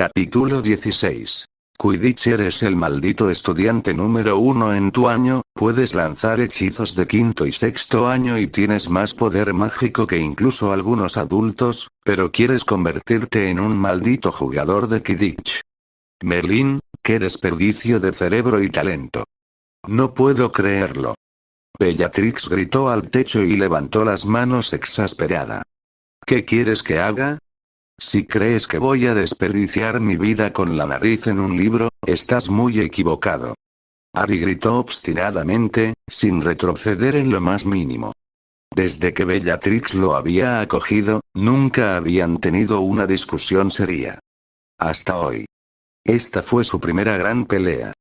Capítulo 16. Quidditch. Eres el maldito estudiante número 1 en tu año, puedes lanzar hechizos de quinto y sexto año y tienes más poder mágico que incluso algunos adultos, pero quieres convertirte en un maldito jugador de Quidditch. Merlín, qué desperdicio de cerebro y talento. No puedo creerlo. Bellatrix gritó al techo y levantó las manos exasperada. ¿Qué quieres que haga? Si crees que voy a desperdiciar mi vida con la nariz en un libro, estás muy equivocado. Harry gritó obstinadamente, sin retroceder en lo más mínimo. Desde que Bellatrix lo había acogido, nunca habían tenido una discusión seria. Hasta hoy. Esta fue su primera gran pelea.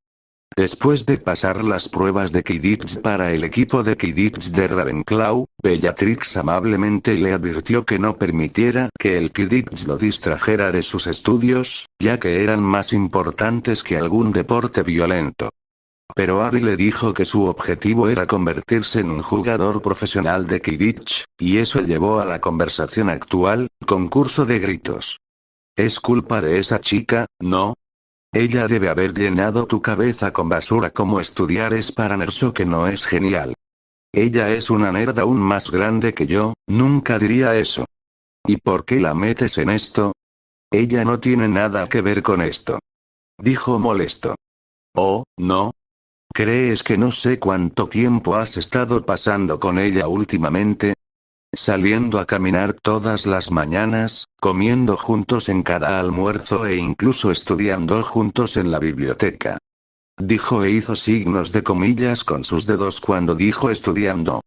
Después de pasar las pruebas de Quidditch para el equipo de Quidditch de Ravenclaw, Bellatrix amablemente le advirtió que no permitiera que el Quidditch lo distrajera de sus estudios, ya que eran más importantes que algún deporte violento. Pero Harry le dijo que su objetivo era convertirse en un jugador profesional de Quidditch, y eso llevó a la conversación actual, concurso de gritos. ¿Es culpa de esa chica, no? Ella debe haber llenado tu cabeza con basura como estudiar es para nerds o que no es genial. Ella es una nerd aún más grande que yo, nunca diría eso. ¿Y por qué la metes en esto? Ella no tiene nada que ver con esto. Dijo molesto. Oh, ¿no? ¿Crees que no sé cuánto tiempo has estado pasando con ella últimamente? Saliendo a caminar todas las mañanas, comiendo juntos en cada almuerzo e incluso estudiando juntos en la biblioteca. Dijo e hizo signos de comillas con sus dedos cuando dijo estudiando.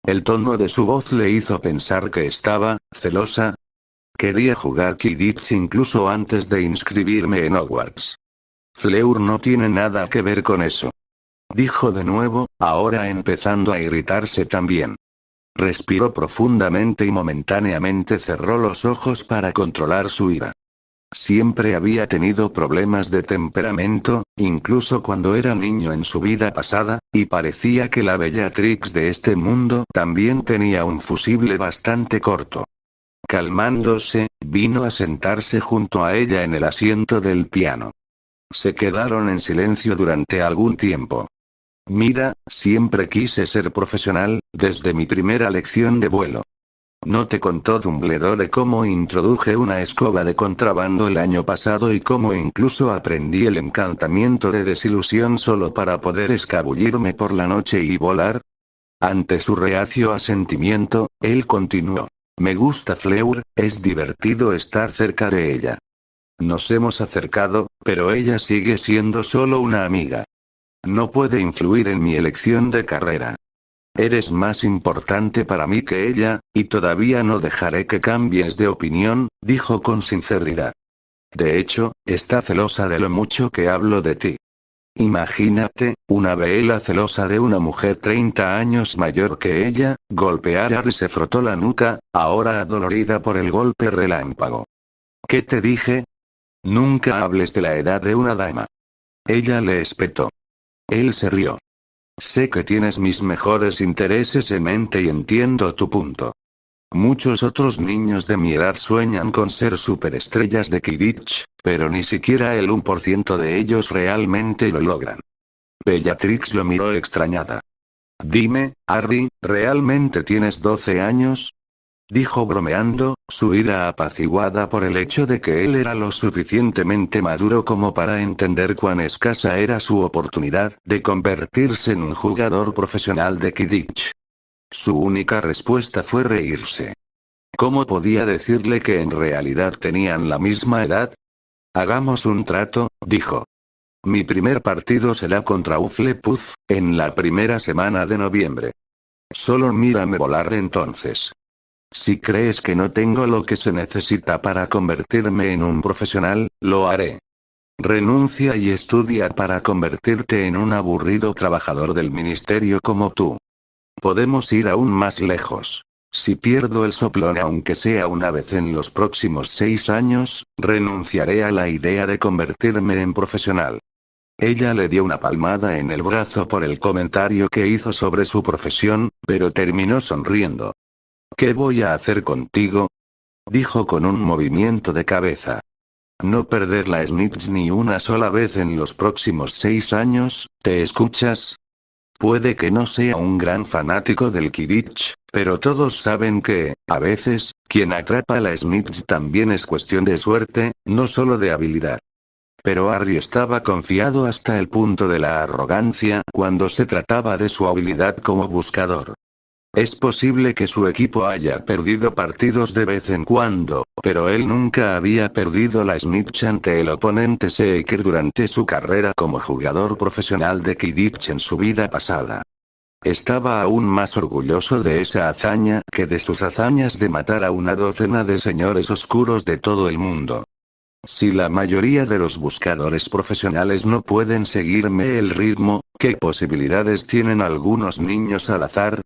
El tono de su voz le hizo pensar que estaba celosa. Quería jugar Quidditch incluso antes de inscribirme en Hogwarts. Fleur no tiene nada que ver con eso. Dijo de nuevo, ahora empezando a irritarse también. Respiró profundamente y momentáneamente cerró los ojos para controlar su ira. Siempre había tenido problemas de temperamento, incluso cuando era niño en su vida pasada, y parecía que la Bellatrix de este mundo también tenía un fusible bastante corto. Calmándose, vino a sentarse junto a ella en el asiento del piano. Se quedaron en silencio durante algún tiempo. Mira, siempre quise ser profesional, desde mi primera lección de vuelo. ¿No te contó Dumbledore cómo introduje una escoba de contrabando el año pasado y cómo incluso aprendí el encantamiento de desilusión solo para poder escabullirme por la noche y volar? Ante su reacio asentimiento, él continuó. Me gusta Fleur, es divertido estar cerca de ella. Nos hemos acercado, pero ella sigue siendo solo una amiga. No puede influir en mi elección de carrera. Eres más importante para mí que ella, y todavía no dejaré que cambies de opinión, dijo con sinceridad. De hecho, está celosa de lo mucho que hablo de ti. Imagínate, una Bella celosa de una mujer 30 años mayor que ella, golpear a Harry se frotó la nuca, ahora adolorida por el golpe relámpago. ¿Qué te dije? Nunca hables de la edad de una dama. Ella le espetó. Él se rió. Sé que tienes mis mejores intereses en mente y entiendo tu punto. Muchos otros niños de mi edad sueñan con ser superestrellas de Quidditch, pero ni siquiera el 1% de ellos realmente lo logran. Bellatrix lo miró extrañada. Dime, Harry, ¿realmente tienes 12 años? Dijo bromeando, su ira apaciguada por el hecho de que él era lo suficientemente maduro como para entender cuán escasa era su oportunidad de convertirse en un jugador profesional de Quidditch. Su única respuesta fue reírse. ¿Cómo podía decirle que en realidad tenían la misma edad? Hagamos un trato, dijo. Mi primer partido será contra Hufflepuff, en la primera semana de noviembre. Solo mírame volar entonces. Si crees que no tengo lo que se necesita para convertirme en un profesional, lo haré. Renuncia y estudia para convertirte en un aburrido trabajador del ministerio como tú. Podemos ir aún más lejos. Si pierdo el soplón aunque sea una vez en los próximos 6 años, renunciaré a la idea de convertirme en profesional. Ella le dio una palmada en el brazo por el comentario que hizo sobre su profesión, pero terminó sonriendo. ¿Qué voy a hacer contigo? Dijo con un movimiento de cabeza. No perder la snitch ni una sola vez en los próximos 6 años, ¿te escuchas? Puede que no sea un gran fanático del Quidditch, pero todos saben que, a veces, quien atrapa a la snitch también es cuestión de suerte, no solo de habilidad. Pero Harry estaba confiado hasta el punto de la arrogancia cuando se trataba de su habilidad como buscador. Es posible que su equipo haya perdido partidos de vez en cuando, pero él nunca había perdido la snitch ante el oponente Seeker durante su carrera como jugador profesional de Quidditch en su vida pasada. Estaba aún más orgulloso de esa hazaña que de sus hazañas de matar a una docena de señores oscuros de todo el mundo. Si la mayoría de los buscadores profesionales no pueden seguirme el ritmo, ¿qué posibilidades tienen algunos niños al azar?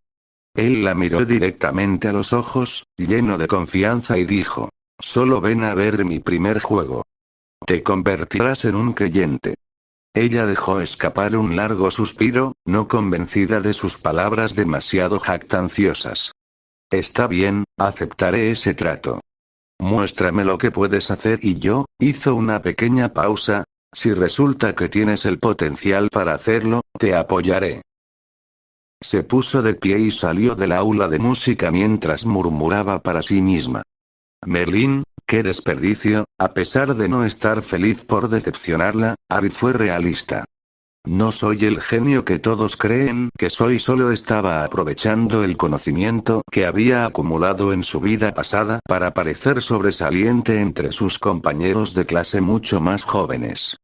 Él la miró directamente a los ojos, lleno de confianza y dijo: solo ven a ver mi primer juego. Te convertirás en un creyente. Ella dejó escapar un largo suspiro, no convencida de sus palabras demasiado jactanciosas. Está bien, aceptaré ese trato. Muéstrame lo que puedes hacer y yo, hizo una pequeña pausa, si resulta que tienes el potencial para hacerlo, te apoyaré. Se puso de pie y salió del aula de música mientras murmuraba para sí misma: Merlín, qué desperdicio. A pesar de no estar feliz por decepcionarla, Harry fue realista. No soy el genio que todos creen que soy, solo estaba aprovechando el conocimiento que había acumulado en su vida pasada para parecer sobresaliente entre sus compañeros de clase mucho más jóvenes.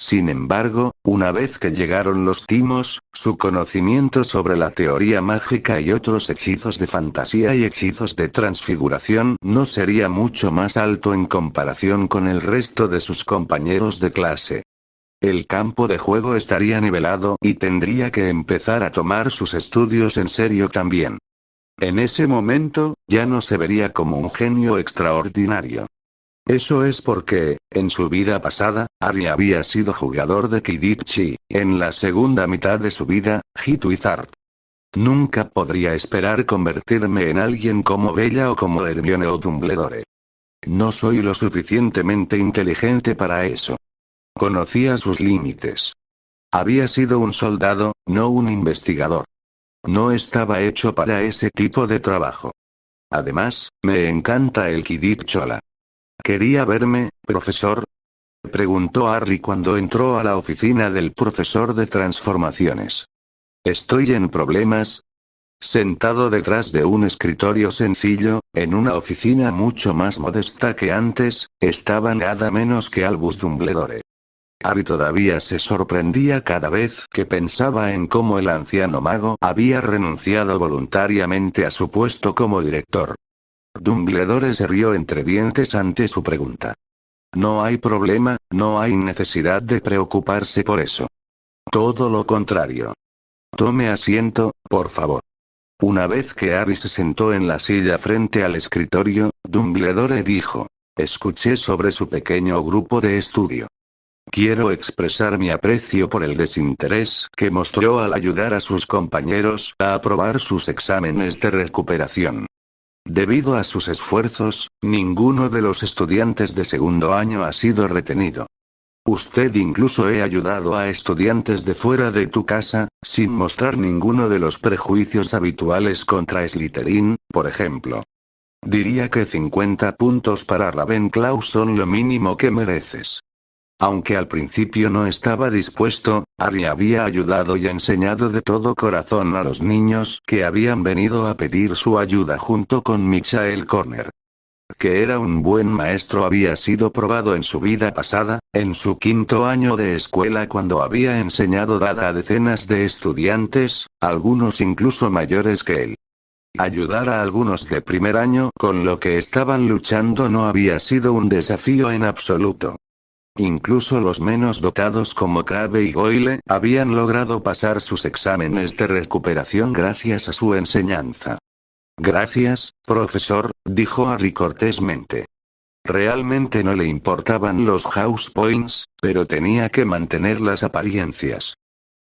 Sin embargo, una vez que llegaron los timos, su conocimiento sobre la teoría mágica y otros hechizos de fantasía y hechizos de transfiguración no sería mucho más alto en comparación con el resto de sus compañeros de clase. El campo de juego estaría nivelado y tendría que empezar a tomar sus estudios en serio también. En ese momento, ya no se vería como un genio extraordinario. Eso es porque, en su vida pasada, Harry había sido jugador de Quidditch y, en la segunda mitad de su vida, Hit Wizard. Nunca podría esperar convertirme en alguien como Bella o como Hermione o Dumbledore. No soy lo suficientemente inteligente para eso. Conocía sus límites. Había sido un soldado, no un investigador. No estaba hecho para ese tipo de trabajo. Además, me encanta el Quidditch. Hola. ¿Quería verme, profesor? Preguntó Harry cuando entró a la oficina del profesor de transformaciones. ¿Estoy en problemas? Sentado detrás de un escritorio sencillo, en una oficina mucho más modesta que antes, estaba nada menos que Albus Dumbledore. Harry todavía se sorprendía cada vez que pensaba en cómo el anciano mago había renunciado voluntariamente a su puesto como director. Dumbledore se rió entre dientes ante su pregunta. No hay problema, no hay necesidad de preocuparse por eso. Todo lo contrario. Tome asiento, por favor. Una vez que Harry se sentó en la silla frente al escritorio, Dumbledore dijo: escuché sobre su pequeño grupo de estudio. Quiero expresar mi aprecio por el desinterés que mostró al ayudar a sus compañeros a aprobar sus exámenes de recuperación. Debido a sus esfuerzos, ninguno de los estudiantes de segundo año ha sido retenido. Usted incluso ha ayudado a estudiantes de fuera de tu casa, sin mostrar ninguno de los prejuicios habituales contra Slytherin, por ejemplo. Diría que 50 puntos para Ravenclaw son lo mínimo que mereces. Aunque al principio no estaba dispuesto, Harry había ayudado y enseñado de todo corazón a los niños que habían venido a pedir su ayuda junto con Michael Corner. Que era un buen maestro había sido probado en su vida pasada, en su quinto año de escuela cuando había enseñado dada a decenas de estudiantes, algunos incluso mayores que él. Ayudar a algunos de primer año con lo que estaban luchando no había sido un desafío en absoluto. Incluso los menos dotados como Crabbe y Goyle habían logrado pasar sus exámenes de recuperación gracias a su enseñanza. Gracias, profesor, dijo Harry cortésmente. Realmente no le importaban los house points, pero tenía que mantener las apariencias.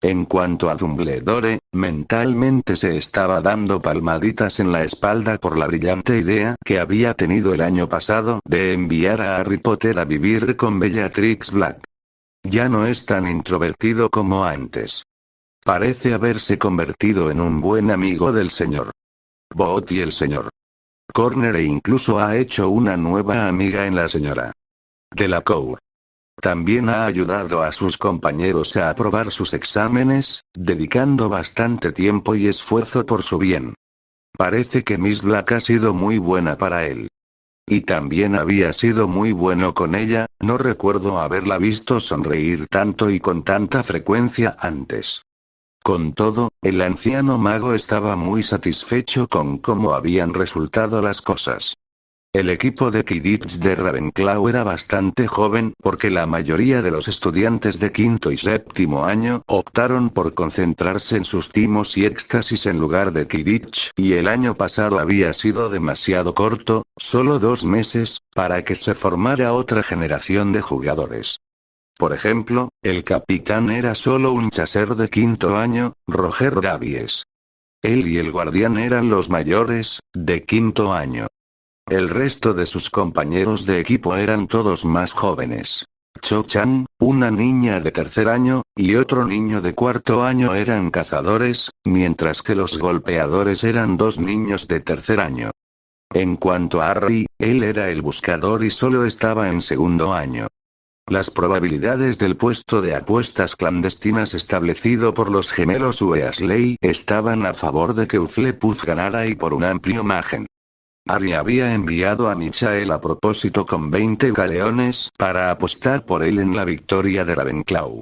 En cuanto a Dumbledore, mentalmente se estaba dando palmaditas en la espalda por la brillante idea que había tenido el año pasado de enviar a Harry Potter a vivir con Bellatrix Black. Ya no es tan introvertido como antes. Parece haberse convertido en un buen amigo del señor Bot y el señor Corner e incluso ha hecho una nueva amiga en la señora Delacour. También ha ayudado a sus compañeros a aprobar sus exámenes, dedicando bastante tiempo y esfuerzo por su bien. Parece que Miss Black ha sido muy buena para él. Y también había sido muy bueno con ella, no recuerdo haberla visto sonreír tanto y con tanta frecuencia antes. Con todo, el anciano mago estaba muy satisfecho con cómo habían resultado las cosas. El equipo de Quidditch de Ravenclaw era bastante joven porque la mayoría de los estudiantes de quinto y séptimo año optaron por concentrarse en sus timos y éxtasis en lugar de Quidditch, y el año pasado había sido demasiado corto, solo 2 meses, para que se formara otra generación de jugadores. Por ejemplo, el capitán era solo un chaser de quinto año, Roger Davies. Él y el guardián eran los mayores, de quinto año. El resto de sus compañeros de equipo eran todos más jóvenes. Cho-chan, una niña de tercer año, y otro niño de cuarto año eran cazadores, mientras que los golpeadores eran 2 niños de tercer año. En cuanto a Harry, él era el buscador y solo estaba en segundo año. Las probabilidades del puesto de apuestas clandestinas establecido por los gemelos Weasley estaban a favor de que Hufflepuff ganara y por un amplio margen. Harry había enviado a Michael a propósito con 20 galeones para apostar por él en la victoria de Ravenclaw.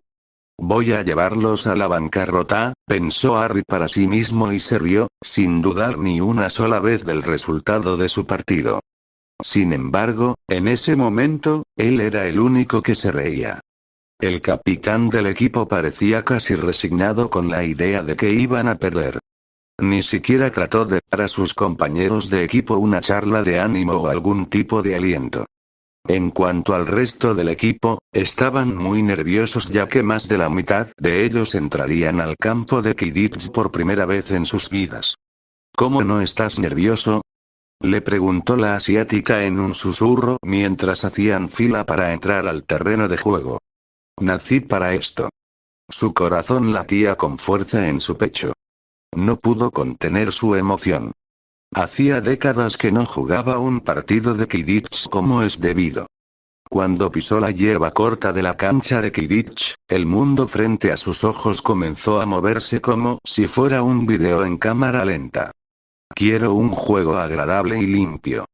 Voy a llevarlos a la bancarrota, pensó Harry para sí mismo y se rió, sin dudar ni una sola vez del resultado de su partido. Sin embargo, en ese momento, él era el único que se reía. El capitán del equipo parecía casi resignado con la idea de que iban a perder. Ni siquiera trató de dar a sus compañeros de equipo una charla de ánimo o algún tipo de aliento. En cuanto al resto del equipo, estaban muy nerviosos ya que más de la mitad de ellos entrarían al campo de Quidditch por primera vez en sus vidas. ¿Cómo no estás nervioso?, le preguntó la asiática en un susurro mientras hacían fila para entrar al terreno de juego. Nací para esto. Su corazón latía con fuerza en su pecho. No pudo contener su emoción. Hacía décadas que no jugaba un partido de Quidditch como es debido. Cuando pisó la hierba corta de la cancha de Quidditch, el mundo frente a sus ojos comenzó a moverse como si fuera un video en cámara lenta. Quiero un juego agradable y limpio.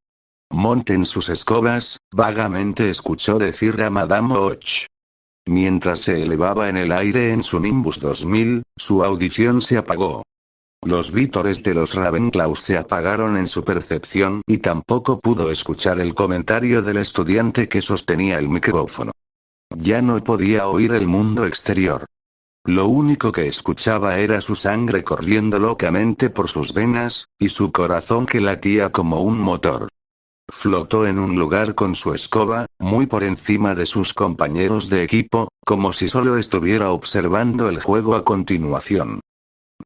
Monten sus escobas, vagamente escuchó decir a Madame Och. Mientras se elevaba en el aire en su Nimbus 2000, su audición se apagó. Los vítores de los Ravenclaw se apagaron en su percepción y tampoco pudo escuchar el comentario del estudiante que sostenía el micrófono. Ya no podía oír el mundo exterior. Lo único que escuchaba era su sangre corriendo locamente por sus venas, y su corazón que latía como un motor. Flotó en un lugar con su escoba, muy por encima de sus compañeros de equipo, como si solo estuviera observando el juego a continuación.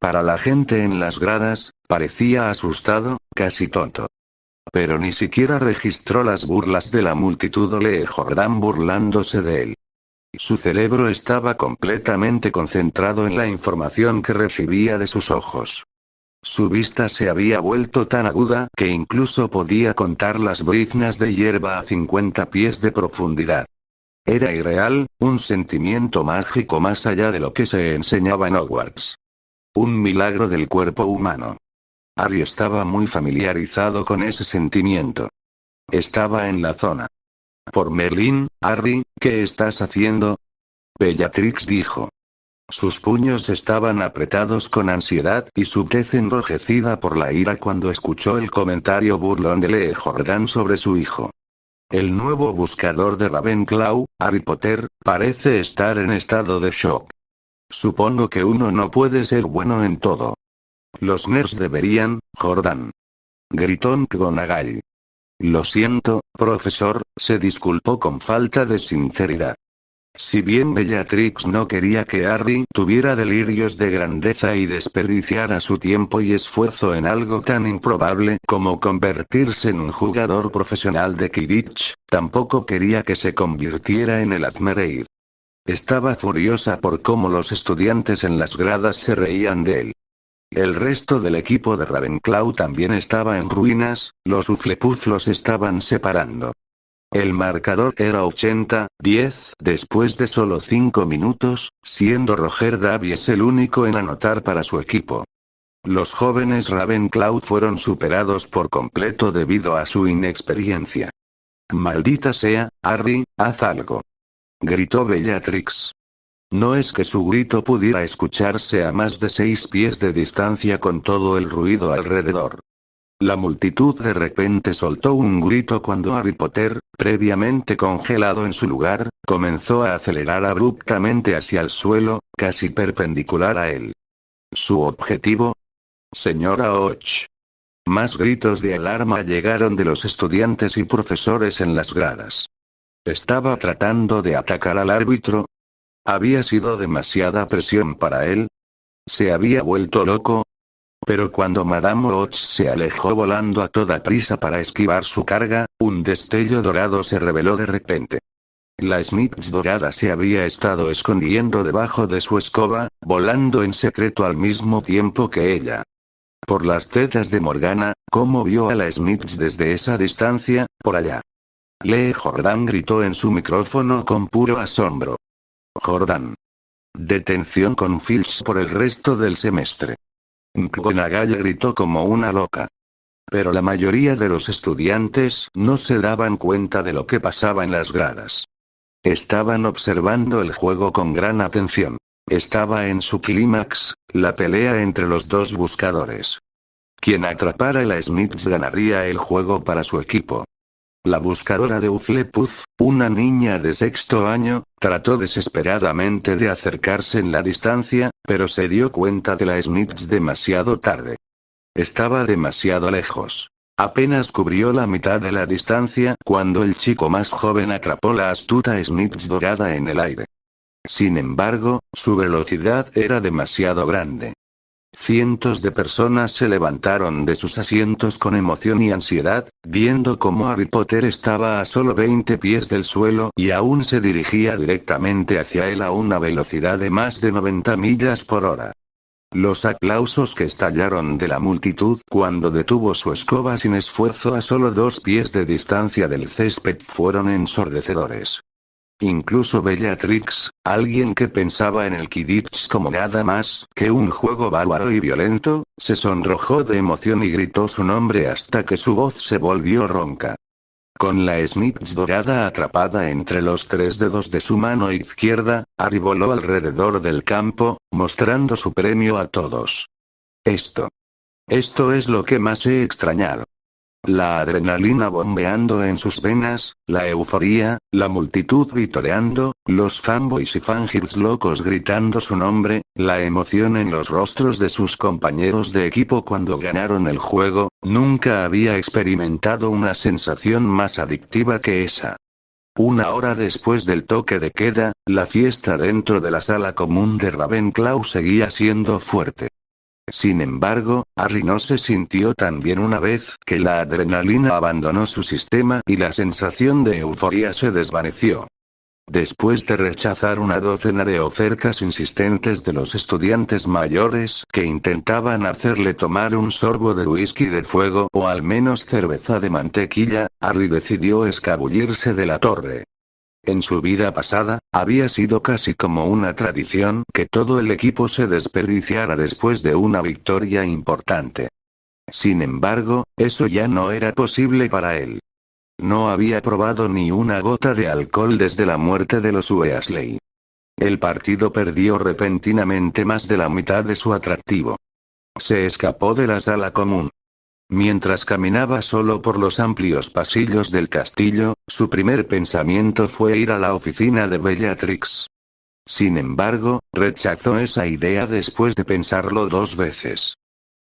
Para la gente en las gradas, parecía asustado, casi tonto. Pero ni siquiera registró las burlas de la multitud o Lee Jordan burlándose de él. Su cerebro estaba completamente concentrado en la información que recibía de sus ojos. Su vista se había vuelto tan aguda que incluso podía contar las briznas de hierba a 50 pies de profundidad. Era irreal, un sentimiento mágico más allá de lo que se enseñaba en Hogwarts. Un milagro del cuerpo humano. Harry estaba muy familiarizado con ese sentimiento. Estaba en la zona. Por Merlín, Harry, ¿qué estás haciendo?, Bellatrix dijo. Sus puños estaban apretados con ansiedad y su tez enrojecida por la ira cuando escuchó el comentario burlón de Lee Jordan sobre su hijo. El nuevo buscador de Ravenclaw, Harry Potter, parece estar en estado de shock. Supongo que uno no puede ser bueno en todo. Los nerds deberían, Jordan, gritó McGonagall. Lo siento, profesor, se disculpó con falta de sinceridad. Si bien Bellatrix no quería que Harry tuviera delirios de grandeza y desperdiciara su tiempo y esfuerzo en algo tan improbable como convertirse en un jugador profesional de Quidditch, tampoco quería que se convirtiera en el hazmerreír. Estaba furiosa por cómo los estudiantes en las gradas se reían de él. El resto del equipo de Ravenclaw también estaba en ruinas, los Hufflepuff los estaban separando. El marcador era 80-10 después de solo 5 minutos, siendo Roger Davies el único en anotar para su equipo. Los jóvenes Ravenclaw fueron superados por completo debido a su inexperiencia. «Maldita sea, Harry, haz algo», gritó Bellatrix. No es que su grito pudiera escucharse a más de 6 pies de distancia con todo el ruido alrededor. La multitud de repente soltó un grito cuando Harry Potter, previamente congelado en su lugar, comenzó a acelerar abruptamente hacia el suelo, casi perpendicular a él. ¿Su objetivo? Señora Och. Más gritos de alarma llegaron de los estudiantes y profesores en las gradas. ¿Estaba tratando de atacar al árbitro? ¿Había sido demasiada presión para él? ¿Se había vuelto loco? Pero cuando Madame Och se alejó volando a toda prisa para esquivar su carga, un destello dorado se reveló de repente. La Snitch dorada se había estado escondiendo debajo de su escoba, volando en secreto al mismo tiempo que ella. Por las tetas de Morgana, ¿cómo vio a la Snitch desde esa distancia, por allá? Lee Jordan gritó en su micrófono con puro asombro. Jordan. Detención con Filch por el resto del semestre. McGonagall gritó como una loca. Pero la mayoría de los estudiantes no se daban cuenta de lo que pasaba en las gradas. Estaban observando el juego con gran atención. Estaba en su clímax, la pelea entre los dos buscadores. Quien atrapara a la Snitch ganaría el juego para su equipo. La buscadora de Hufflepuff, una niña de 6º año, trató desesperadamente de acercarse en la distancia, pero se dio cuenta de la Snitch demasiado tarde. Estaba demasiado lejos. Apenas cubrió la mitad de la distancia cuando el chico más joven atrapó la astuta Snitch dorada en el aire. Sin embargo, su velocidad era demasiado grande. Cientos de personas se levantaron de sus asientos con emoción y ansiedad, viendo cómo Harry Potter estaba a solo 20 pies del suelo y aún se dirigía directamente hacia él a una velocidad de más de 90 millas por hora. Los aplausos que estallaron de la multitud cuando detuvo su escoba sin esfuerzo a solo 2 pies de distancia del césped fueron ensordecedores. Incluso Bellatrix, alguien que pensaba en el Quidditch como nada más que un juego bárbaro y violento, se sonrojó de emoción y gritó su nombre hasta que su voz se volvió ronca. Con la Snitch dorada atrapada entre los 3 dedos de su mano izquierda, Harry voló alrededor del campo, mostrando su premio a todos. Esto es lo que más he extrañado. La adrenalina bombeando en sus venas, la euforía, la multitud vitoreando, los fanboys y fangirls locos gritando su nombre, la emoción en los rostros de sus compañeros de equipo cuando ganaron el juego, nunca había experimentado una sensación más adictiva que esa. 1 hora después del toque de queda, la fiesta dentro de la sala común de Ravenclaw seguía siendo fuerte. Sin embargo, Harry no se sintió tan bien una vez que la adrenalina abandonó su sistema y la sensación de euforía se desvaneció. Después de rechazar una docena de ofertas insistentes de los estudiantes mayores que intentaban hacerle tomar un sorbo de whisky de fuego o al menos cerveza de mantequilla, Harry decidió escabullirse de la torre. En su vida pasada, había sido casi como una tradición que todo el equipo se desperdiciara después de una victoria importante. Sin embargo, eso ya no era posible para él. No había probado ni una gota de alcohol desde la muerte de los Weasley. El partido perdió repentinamente más de la mitad de su atractivo. Se escapó de la sala común. Mientras caminaba solo por los amplios pasillos del castillo, su primer pensamiento fue ir a la oficina de Bellatrix. Sin embargo, rechazó esa idea después de pensarlo 2 veces.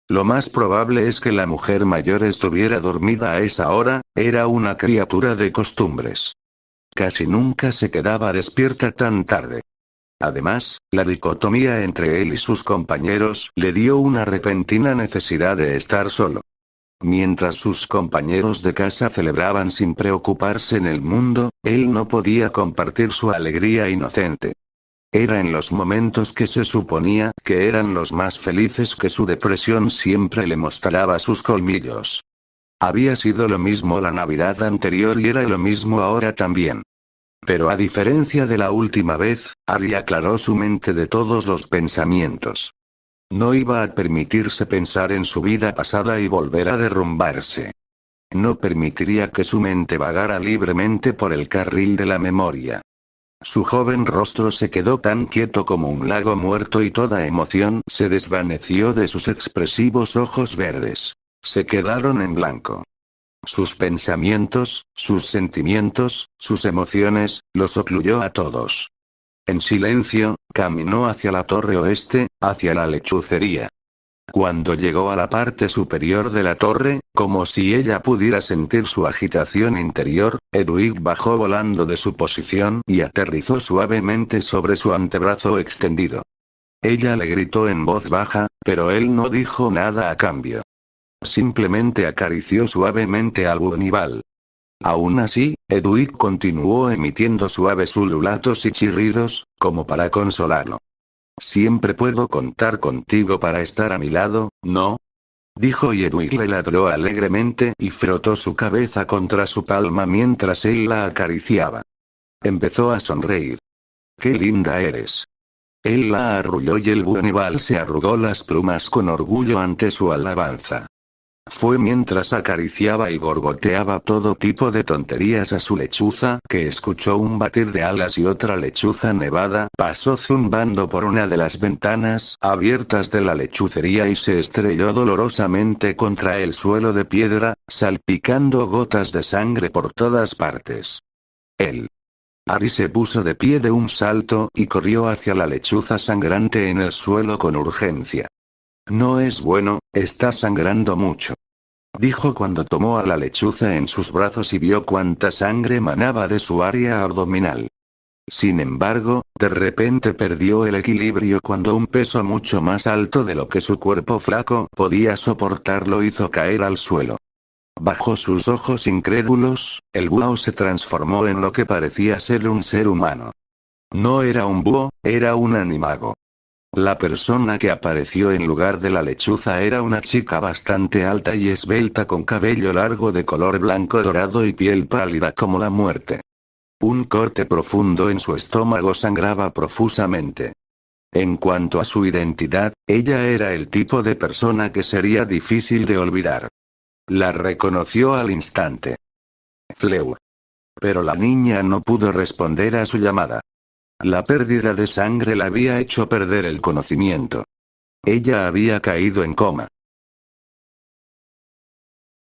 Lo más probable es que la mujer mayor estuviera dormida a esa hora, era una criatura de costumbres. Casi nunca se quedaba despierta tan tarde. Además, la dicotomía entre él y sus compañeros le dio una repentina necesidad de estar solo. Mientras sus compañeros de casa celebraban sin preocuparse en el mundo, él no podía compartir su alegría inocente. Era en los momentos que se suponía que eran los más felices que su depresión siempre le mostraba sus colmillos. Había sido lo mismo la Navidad anterior y era lo mismo ahora también. Pero a diferencia de la última vez, Harry aclaró su mente de todos los pensamientos. No iba a permitirse pensar en su vida pasada y volver a derrumbarse. No permitiría que su mente vagara libremente por el carril de la memoria. Su joven rostro se quedó tan quieto como un lago muerto y toda emoción se desvaneció de sus expresivos ojos verdes. Se quedaron en blanco. Sus pensamientos, sus sentimientos, sus emociones, los ocluyó a todos. En silencio, caminó hacia la torre oeste, hacia la lechucería. Cuando llegó a la parte superior de la torre, como si ella pudiera sentir su agitación interior, Hedwig bajó volando de su posición y aterrizó suavemente sobre su antebrazo extendido. Ella le gritó en voz baja, pero él no dijo nada a cambio. Simplemente acarició suavemente al Bunnival. Aún así, Hedwig continuó emitiendo suaves ululatos y chirridos, como para consolarlo. «Siempre puedo contar contigo para estar a mi lado, ¿no?», dijo, y Hedwig le ladró alegremente y frotó su cabeza contra su palma mientras él la acariciaba. Empezó a sonreír. «¡Qué linda eres!». Él la arrulló y el Bunnival se arrugó las plumas con orgullo ante su alabanza. Fue mientras acariciaba y gorgoteaba todo tipo de tonterías a su lechuza que escuchó un batir de alas y otra lechuza nevada pasó zumbando por una de las ventanas abiertas de la lechucería y se estrelló dolorosamente contra el suelo de piedra, salpicando gotas de sangre por todas partes. Harry se puso de pie de un salto y corrió hacia la lechuza sangrante en el suelo con urgencia. «No es bueno, está sangrando mucho», dijo cuando tomó a la lechuza en sus brazos y vio cuánta sangre manaba de su área abdominal. Sin embargo, de repente perdió el equilibrio cuando un peso mucho más alto de lo que su cuerpo flaco podía soportar lo hizo caer al suelo. Bajo sus ojos incrédulos, el búho se transformó en lo que parecía ser un ser humano. No era un búho, era un animago. La persona que apareció en lugar de la lechuza era una chica bastante alta y esbelta con cabello largo de color blanco dorado y piel pálida como la muerte. Un corte profundo en su estómago sangraba profusamente. En cuanto a su identidad, ella era el tipo de persona que sería difícil de olvidar. La reconoció al instante. Fleur. Pero la niña no pudo responder a su llamada. La pérdida de sangre la había hecho perder el conocimiento. Ella había caído en coma.